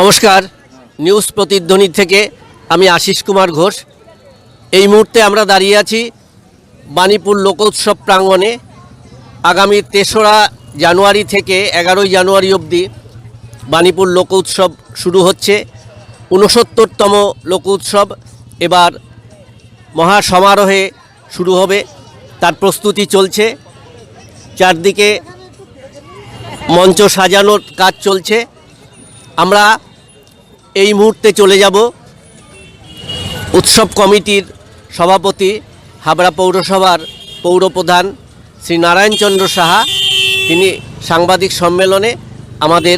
নমস্কার, নিউজ প্রতিধ্বনি থেকে আমি আশিস কুমার ঘোষ। এই মুহূর্তে আমরা দাঁড়িয়ে আছি বাণীপুর লোকোৎসব প্রাঙ্গণে। আগামী ৩রা জানুয়ারি থেকে ১১ই জানুয়ারি অবধি বাণীপুর লোকোৎসব শুরু হচ্ছে। ৬৯তম লোকোৎসব এবার মহাসমারোহে শুরু হবে, তার প্রস্তুতি চলছে। চারদিকে মঞ্চ সাজানোর কাজ চলছে। আমরা এই মুহূর্তে চলে যাব উৎসব কমিটির সভাপতি, হাবড়া পৌরসভার পৌরপ্রধান শ্রী নারায়ণচন্দ্র সাহা। তিনি সাংবাদিক সম্মেলনে আমাদের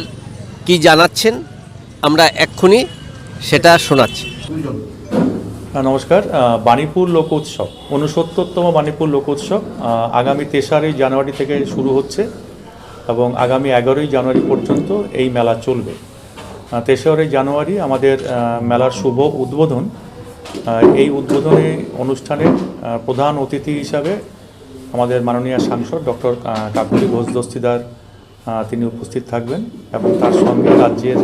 কি জানাচ্ছেন আমরা এক্ষুনি সেটা শোনাচ্ছি। নমস্কার। বাণীপুর লোকোৎসব ৬৯তম বাণীপুর লোকোৎসব আগামী ৩রা জানুয়ারি থেকে শুরু হচ্ছে এবং আগামী ১১ই জানুয়ারি পর্যন্ত এই মেলা চলবে। ৩রা জানুয়ারি আমাদের মেলার শুভ উদ্বোধন। এই উদ্বোধনী অনুষ্ঠানে প্রধান অতিথি হিসাবে আমাদের মাননীয় সাংসদ ডক্টর কাকলি ঘোষ দস্তিদার তিনি উপস্থিত থাকবেন এবং তার সঙ্গে রাজ্যের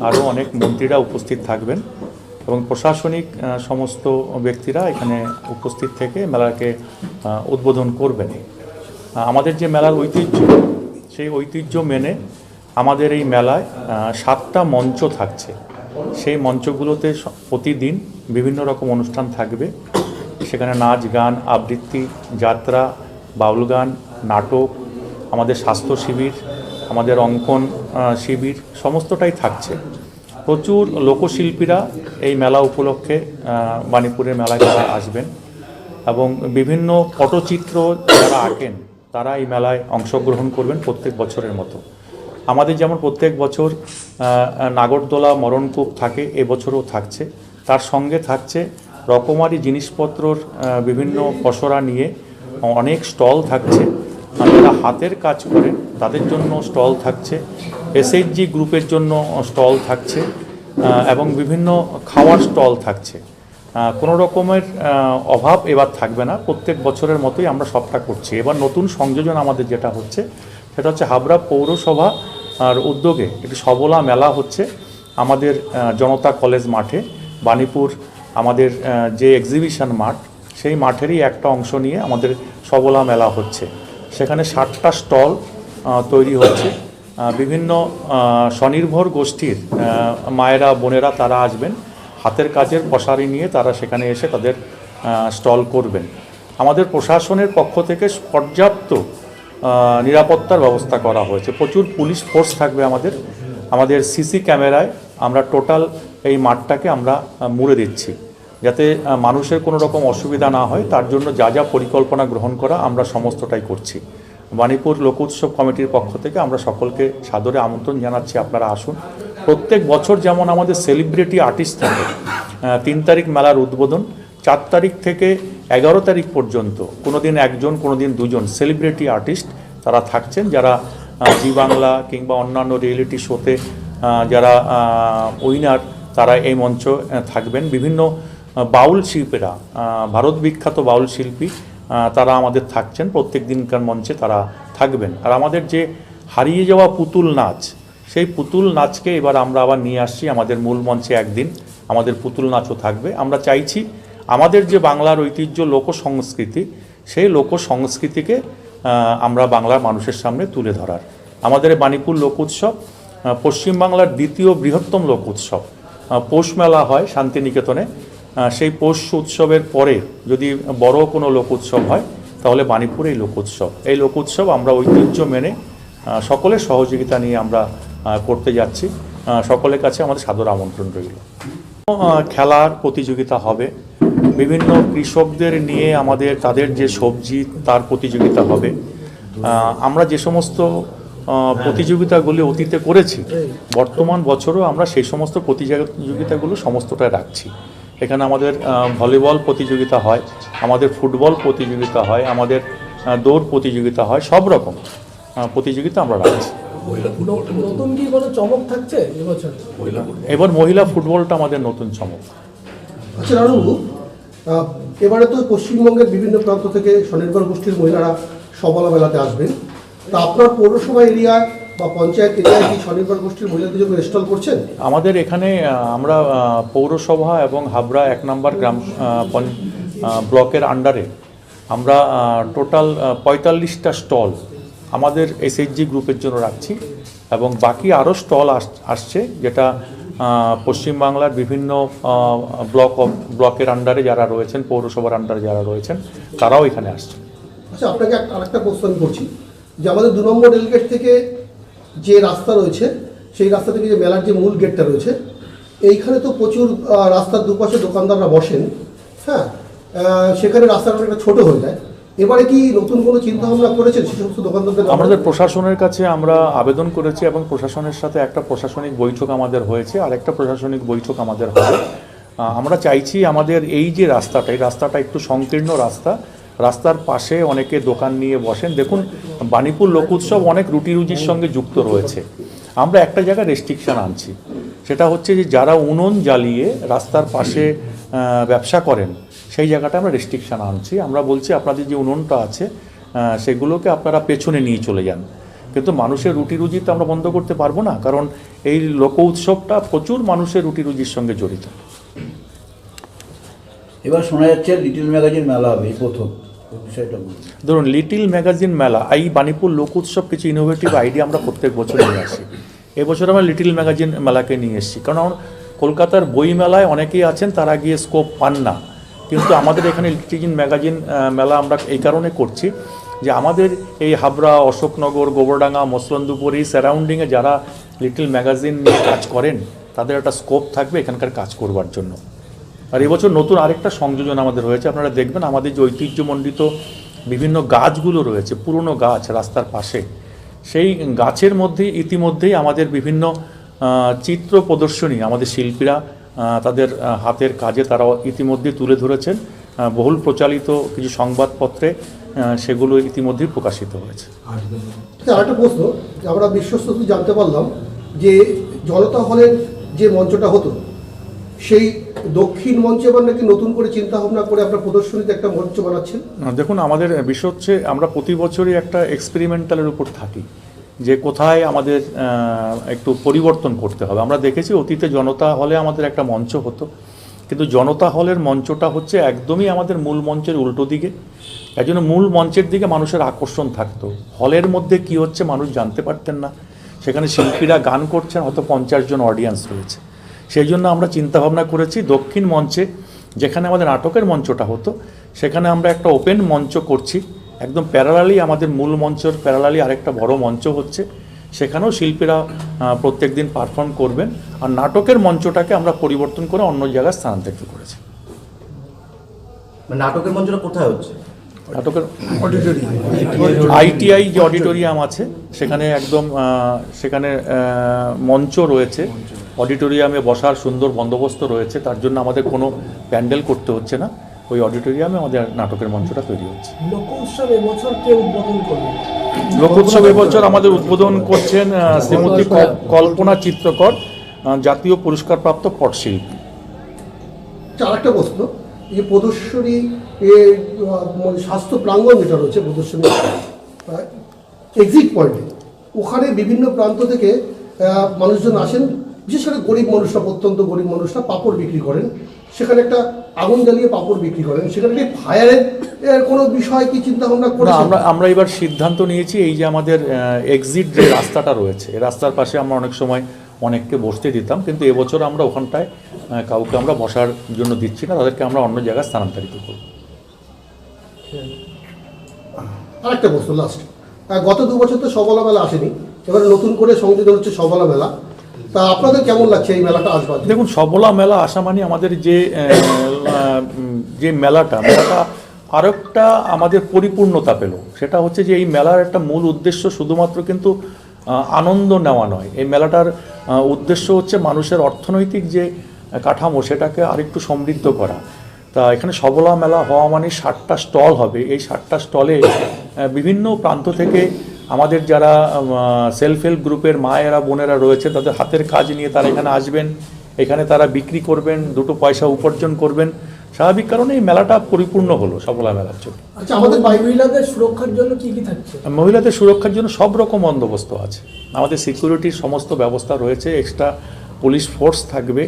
আরও অনেক মন্ত্রীরা উপস্থিত থাকবেন এবং প্রশাসনিক সমস্ত ব্যক্তিরা এখানে উপস্থিত থেকে মেলাকে উদ্বোধন করবেন। আমাদের যে মেলার ঐতিহ্য, সেই ঐতিহ্য মেনে আমাদের এই মেলায় 7টা মঞ্চ থাকছে। সেই মঞ্চগুলোতে প্রতিদিন বিভিন্ন রকম অনুষ্ঠান থাকবে। সেখানে নাচ, গান, আবৃত্তি, যাত্রা, বাউল গান, নাটক, আমাদের স্বাস্থ্য শিবির, আমাদের অঙ্কন শিবির সমস্তটাই থাকছে। প্রচুর লোকশিল্পীরা এই মেলা উপলক্ষে বাণীপুরের মেলায় তারা আসবেন এবং বিভিন্ন পটচিত্র যারা আঁকেন তারা এই মেলায় অংশগ্রহণ করবেন প্রত্যেক বছরের মতো। আমাদের যেমন প্রত্যেক বছর নাগরদোলা, মরণকূপ থাকে, এবছরও থাকছে। তার সঙ্গে থাকছে রকমারি জিনিসপত্রর বিভিন্ন পসরা নিয়ে অনেক স্টল থাকছে। যারা হাতের কাজ করেন তাদের জন্য স্টল থাকছে, এসএইচজি গ্রুপের জন্য স্টল থাকছে এবং বিভিন্ন খাওয়ার স্টল থাকছে। কোনো রকমের অভাব এবার থাকবে না। প্রত্যেক বছরের মতোই আমরা সবটা করছি। এবার নতুন সংযোজন আমাদের যেটা হচ্ছে সেটা হচ্ছে হাবড়া পৌরসভা আর উদ্যোগে একটি সবলা মেলা হচ্ছে আমাদের জনতা কলেজ মাঠে। বাণীপুর আমাদের যে এক্সিবিশন মাঠ, সেই মাঠেরই একটা অংশ নিয়ে আমাদের সবলা মেলা হচ্ছে। সেখানে 60টা স্টল তৈরি হচ্ছে। বিভিন্ন স্বনির্ভর গোষ্ঠীর মায়েরা, বোনেরা তারা আসবেন, হাতের কাজের পসারি নিয়ে তারা সেখানে এসে তাদের স্টল করবেন। আমাদের প্রশাসনের পক্ষ থেকে পর্যাপ্ত নিরাপত্তার ব্যবস্থা করা হয়েছে। প্রচুর পুলিশ ফোর্স থাকবে আমাদের সিসি ক্যামেরায় আমরা টোটাল এই মাঠটাকে আমরা মুড়ে দিচ্ছি যাতে মানুষের কোনো রকম অসুবিধা না হয়। তার জন্য যা যা পরিকল্পনা গ্রহণ করা আমরা সমস্তটাই করছি। বাণীপুর লোকোৎসব কমিটির পক্ষ থেকে আমরা সকলকে সাদরে আমন্ত্রণ জানাচ্ছি, আপনারা আসুন। প্রত্যেক বছর যেমন আমাদের সেলিব্রিটি আর্টিস্ট থাকে, 3 তারিখ মেলার উদ্বোধন, 4 তারিখ থেকে 11 তারিখ পর্যন্ত কোনো দিন একজন, কোনো দিন দুজন সেলিব্রিটি আর্টিস্ট তারা থাকছেন, যারা জি বাংলা কিংবা অন্যান্য রিয়েলিটি শোতে যারা উইনার তারা এই মঞ্চ থাকবেন। বিভিন্ন বাউল শিল্পীরা, ভারত বিখ্যাত বাউল শিল্পী তারা আমাদের থাকছেন, প্রত্যেক দিনকার মঞ্চে তারা থাকবেন। আর আমাদের যে হারিয়ে যাওয়া পুতুল নাচ, সেই পুতুল নাচকে এবার আমরা আবার নিয়ে আসছি আমাদের মূল মঞ্চে। একদিন আমাদের পুতুল নাচও থাকবে। আমরা চাইছি আমাদের যে বাংলার ঐতিহ্য লোকসংস্কৃতি, সেই লোকসংস্কৃতিকে আমরা বাংলার মানুষের সামনে তুলে ধরার। আমাদের বাণীপুর লোকোৎসব পশ্চিমবাংলার দ্বিতীয় বৃহত্তম লোকোৎসব। পৌষ মেলা হয় শান্তিনিকেতনে, সেই পৌষ উৎসবের পরে যদি বড় কোনো লোকোৎসব হয় তাহলে বাণীপুর এই লোকোৎসব। এই লোকোৎসব আমরা ঐতিহ্য মেনে সকলের সহযোগিতা নিয়ে আমরা করতে যাচ্ছি। সকলের কাছে আমাদের সাদর আমন্ত্রণ রইল। খেলার প্রতিযোগিতা হবে, বিভিন্ন কৃষকদের নিয়ে আমাদের তাদের যে সবজি তার প্রতিযোগিতা হবে। আমরা যে সমস্ত প্রতিযোগিতাগুলি অতীতে করেছি, বর্তমান বছরও আমরা সেই সমস্ত প্রতিযোগিতাগুলো সমস্তটাই রাখছি। এখানে আমাদের ভলিবল প্রতিযোগিতা হয়, আমাদের ফুটবল প্রতিযোগিতা হয়, আমাদের দৌড় প্রতিযোগিতা হয়, সব রকম প্রতিযোগিতা আমরা রাখছি। নতুন কি কোনো চমক থাকছে এবছর? এবার মহিলা ফুটবলটা আমাদের নতুন চমক। আচ্ছা রানুবাবু, এবারে তো পশ্চিমবঙ্গের বিভিন্ন প্রান্ত থেকে স্বনির্ভর গোষ্ঠীর মহিলারা সবলা মেলাতে আসবেন। তা আপনার পৌরসভা এরিয়ায় বা পঞ্চায়েত এরিয়ায় কি স্বনির্ভর গোষ্ঠীর মহিলাদের জন্য ইনস্টল করছেন? আমাদের এখানে আমরা পৌরসভা এবং হাবড়া 1 নম্বর গ্রাম ব্লকের আন্ডারে আমরা টোটাল 45টা স্টল আমাদের এসএইচজি গ্রুপের জন্য রাখছি, এবং বাকি আরও স্টল আসছে, যেটা পশ্চিমবাংলার বিভিন্ন ব্লকের আন্ডারে যারা রয়েছেন, পৌরসভার আন্ডারে যারা রয়েছেন, তারাও এখানে আসছে। আচ্ছা, আপনাকে আরেকটা প্রশ্ন আমি করছি যে আমাদের 2 নম্বর রেলগেট থেকে যে রাস্তা রয়েছে, সেই রাস্তা থেকে যে মেলার যে মূল গেটটা রয়েছে, এইখানে তো প্রচুর রাস্তার দুপাশে দোকানদাররা বসেন, হ্যাঁ, সেখানে রাস্তাটা অনেকটা ছোটো হয়ে যায়। এবারে কি নতুন কোনো চিন্তা ভাবনা করেছেন সেই সমস্ত দোকানদারদের? আমাদের প্রশাসনের কাছে আমরা আবেদন করেছি, এবং প্রশাসনের সাথে একটা প্রশাসনিক বৈঠক আমাদের হয়েছে, আর একটা প্রশাসনিক বৈঠক আমাদের হবে। আমরা চাইছি আমাদের এই যে রাস্তাটা, এই রাস্তাটা একটু সংকীর্ণ রাস্তা, রাস্তার পাশে অনেকে দোকান নিয়ে বসেন। দেখুন, বাণীপুর লোক উৎসব অনেক রুটি রুজির সঙ্গে যুক্ত রয়েছে। আমরা একটা জায়গায় রেস্ট্রিকশান আনছি, সেটা হচ্ছে যে যারা উনুন জ্বালিয়ে রাস্তার পাশে ব্যবসা করেন, সেই জায়গাটা আমরা রেস্ট্রিকশান আনছি। আমরা বলছি আপনাদের যে উনুনটা আছে সেগুলোকে আপনারা পেছনে নিয়ে চলে যান, কিন্তু মানুষের রুটি রুজি তো আমরা বন্ধ করতে পারবো না, কারণ এই লোক উৎসবটা প্রচুর মানুষের রুটি রুজির সঙ্গে জড়িত। এবার শোনা যাচ্ছে লিটল ম্যাগাজিন মেলা হবে এই প্রথম, বিষয়টা বলুন। ধরুন, লিটিল ম্যাগাজিন মেলা, এই বাণীপুর লোক উৎসব কিছু ইনোভেটিভ আইডিয়া আমরা প্রত্যেক বছর নিয়ে আসি। এবছর আমরা লিটিল ম্যাগাজিন মেলাকে নিয়ে এসেছি, কারণ কলকাতার বই মেলায় অনেকেই আছেন তারা গিয়ে স্কোপ পান না, কিন্তু আমাদের এখানে লিটিল ম্যাগাজিন মেলা আমরা এই কারণে করছি যে আমাদের এই হাবড়া, অশোকনগর, গোবরডাঙ্গা, মসলন্দপুর, এই সারাউন্ডিংয়ে যারা লিটিল ম্যাগাজিন নিয়ে কাজ করেন, তাদের একটা স্কোপ থাকবে এখানকার কাজ করবার জন্য। আর এবছর নতুন আরেকটা সংযোজন আমাদের হয়েছে, আপনারা দেখবেন আমাদের যে ঐতিহ্যমণ্ডিত বিভিন্ন গাছগুলো রয়েছে, পুরনো গাছ রাস্তার পাশে, সেই গাছের মধ্যে ইতিমধ্যেই আমাদের বিভিন্ন চিত্র প্রদর্শনী আমাদের শিল্পীরা তাদের হাতের কাজে তারা ইতিমধ্যে তুলে ধরেছেন। বহুল প্রচালিত কিছু সংবাদপত্রে সেগুলো ইতিমধ্যেই প্রকাশিত হয়েছে। আরেকটা প্রশ্ন, আমরা বিশ্বস্ত জানতে পারলাম যে জনতা হলের যে মঞ্চটা হতো, সেই দক্ষিণ মঞ্চে এবার নাকি নতুন করে চিন্তা ভাবনা করে আপনার প্রদর্শনীতে একটা মঞ্চ বানাচ্ছেন। দেখুন, আমাদের বিষয় হচ্ছে আমরা প্রতি বছরই একটা এক্সপেরিমেন্টালের উপর থাকি, যে কোথায় আমাদের একটু পরিবর্তন করতে হবে। আমরা দেখেছি অতীতে জনতা হলে আমাদের একটা মঞ্চ হতো, কিন্তু জনতা হলের মঞ্চটা হচ্ছে একদমই আমাদের মূল মঞ্চের উল্টো দিকে। এই জন্য মূল মঞ্চের দিকে মানুষের আকর্ষণ থাকতো, হলের মধ্যে কি হচ্ছে মানুষ জানতে পারতেন না। সেখানে শিল্পীরা গান করছেন, হয়তো 50 জন অডিয়েন্স রয়েছে। সেই জন্য আমরা চিন্তাভাবনা করেছি দক্ষিণ মঞ্চে, যেখানে আমাদের নাটকের মঞ্চটা হতো, সেখানে আমরা একটা ওপেন মঞ্চ করছি, একদম প্যারালালি আমাদের মূল মঞ্চের প্যারালালি আরেকটা বড় মঞ্চ হচ্ছে, সেখানেও শিল্পীরা প্রত্যেক দিন পারফর্ম করবেন। আর নাটকের মঞ্চটাকে আমরা পরিবর্তন করে অন্য জায়গায় স্থানান্তরিত করেছি। নাটকের মঞ্চটা কোথায় হচ্ছে? নাটকের আইটিআই যে অডিটোরিয়াম আছে সেখানে একদম সেখানে মঞ্চ রয়েছে, অডিটোরিয়ামে বসার সুন্দর বন্দোবস্ত রয়েছে, তার জন্য আমাদের কোনো প্যান্ডেল করতে হচ্ছে না। ওই অডিটোরিয়ামে আমাদের নাটকের মঞ্চটা তৈরি হচ্ছে। লোক উৎসব এবছর কে উদ্বোধন করবে? লোক উৎসব এবছর আমাদের উদ্বোধন করছেন শ্রীমতী কল্পনা চিত্রকর, জাতীয় পুরস্কারপ্রাপ্ত পটশিল্পী। আরেকটা প্রশ্ন, এই যে প্রদর্শনী স্বাস্থ্য প্রাঙ্গণ যেটা রয়েছে প্রদর্শনী এক্সিট পয়েন্টে, ওখানে বিভিন্ন প্রান্ত থেকে মানুষজন আসেন, বিশেষ করে গরিব মানুষরা, অত্যন্ত গরিব মানুষরা পাঁপড় বিক্রি করেন, সেখানে একটা আগুন জ্বালিয়ে পাঁপড় বিক্রি করেন, সেখানে কি ফায়ারের কোনো বিষয় কি চিন্তা ভাবনা করে? আমরা এবার সিদ্ধান্ত নিয়েছি, এই যে আমাদের এক্সিট যে রাস্তাটা রয়েছে, এই রাস্তার পাশে আমরা অনেক সময় অনেককে বসতে দিতাম, কিন্তু এবছর আমরা ওখানটায় কাউকে আমরা বসার জন্য দিচ্ছি না, তাদেরকে আমরা অন্য জায়গায় স্থানান্তরিত করব। আরেকটা প্রশ্ন লাস্ট, গত 2 বছর তো সবলা মেলা আসেনি, এবারে নতুন করে সংযোজন হচ্ছে সবলা মেলা, তা আপনাদের কেমন লাগছে এই মেলাটা আসবার? দেখুন, সবলা মেলা আসা মানে আমাদের যে মেলাটা আরেকটা আমাদের পরিপূর্ণতা পেল। সেটা হচ্ছে যে এই মেলার একটা মূল উদ্দেশ্য শুধুমাত্র কিন্তু আনন্দ নেওয়া নয়, এই মেলাটার উদ্দেশ্য হচ্ছে মানুষের অর্থনৈতিক যে কাঠামো সেটাকে আরেকটু সমৃদ্ধ করা। তা এখানে সবলা মেলা হওয়া মানে 60টা স্টল হবে। এই 60টা স্টলে বিভিন্ন প্রান্ত থেকে আমাদের যারা সেলফ হেল্প গ্রুপের মায়েরা বোনেরা রয়েছে, তাদের হাতের কাজ নিয়ে তারা এখানে আসবেন, এখানে তারা বিক্রি করবেন, 2 পয়সা উপার্জন করবেন, স্বাভাবিক কারণে এই মেলাটা পরিপূর্ণ হলো সফলা মেলার জন্য। আচ্ছা, আমাদের মহিলাদের সুরক্ষার জন্য কি কি থাকছে? মহিলাদের সুরক্ষার জন্য সব রকম বন্দোবস্ত আছে, আমাদের সিকিউরিটির সমস্ত ব্যবস্থা রয়েছে, এক্সট্রা পুলিশ ফোর্স থাকবে,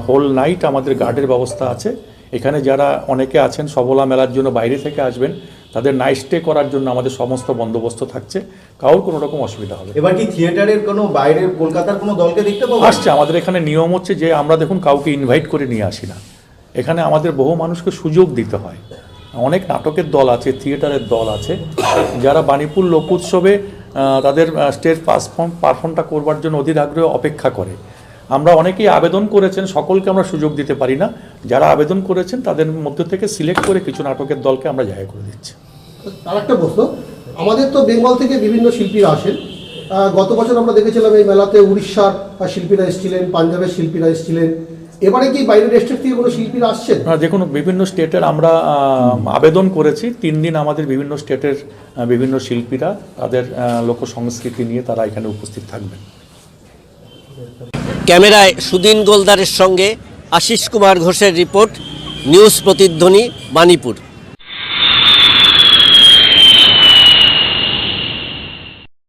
হোল নাইট আমাদের গার্ডের ব্যবস্থা আছে। এখানে যারা অনেকে আছেন সফলা মেলার জন্য বাইরে থেকে আসবেন, তাদের নাইট স্টে করার জন্য আমাদের সমস্ত বন্দোবস্ত থাকছে, কারোর কোনো রকম অসুবিধা হবে না। এবার কি থিয়েটারের কোনো বাইরের কলকাতার কোনো দলকে দেখতে পাবো? আসছে, আমাদের এখানে নিয়ম হচ্ছে যে আমরা দেখুন কাউকে ইনভাইট করে নিয়ে আসি না, এখানে আমাদের বহু মানুষকে সুযোগ দিতে হয়। অনেক নাটকের দল আছে, থিয়েটারের দল আছে, যারা বাণীপুর লোক উৎসবে তাদের স্টেজ পারফর্মটা করবার জন্য অধীর আগ্রহে অপেক্ষা করে। আমরা অনেকেই আবেদন করেছেন, সকলকে আমরা সুযোগ দিতে পারি না, যারা আবেদন করেছেন তাদের মধ্য থেকে সিলেক্ট করে কিছু নাটকের দলকে আমরা জায়গা করে দিচ্ছি। আর একটা প্রশ্ন, আমাদের তো বেঙ্গল থেকে বিভিন্ন শিল্পীরা আসেন। গত বছর আমরা দেখেছিলাম এই মেলাতে উড়িষ্যার শিল্পীরা এসেছিলেন, পাঞ্জাবের শিল্পীরা এসেছিলেন। এবারে কি বাইরের স্টেট থেকে কোনো শিল্পীরা আসছেন? দেখুন, বিভিন্ন স্টেটের আমরা আবেদন করেছি, 3 দিন আমাদের বিভিন্ন স্টেটের বিভিন্ন শিল্পীরা তাদের লোক সংস্কৃতি নিয়ে তারা এখানে উপস্থিত থাকবেন। ক্যামেরায় সুদিন গোলদারের সঙ্গে আশিস কুমার ঘোষের রিপোর্ট, নিউজ প্রতিধ্বনি, বাণীপুর।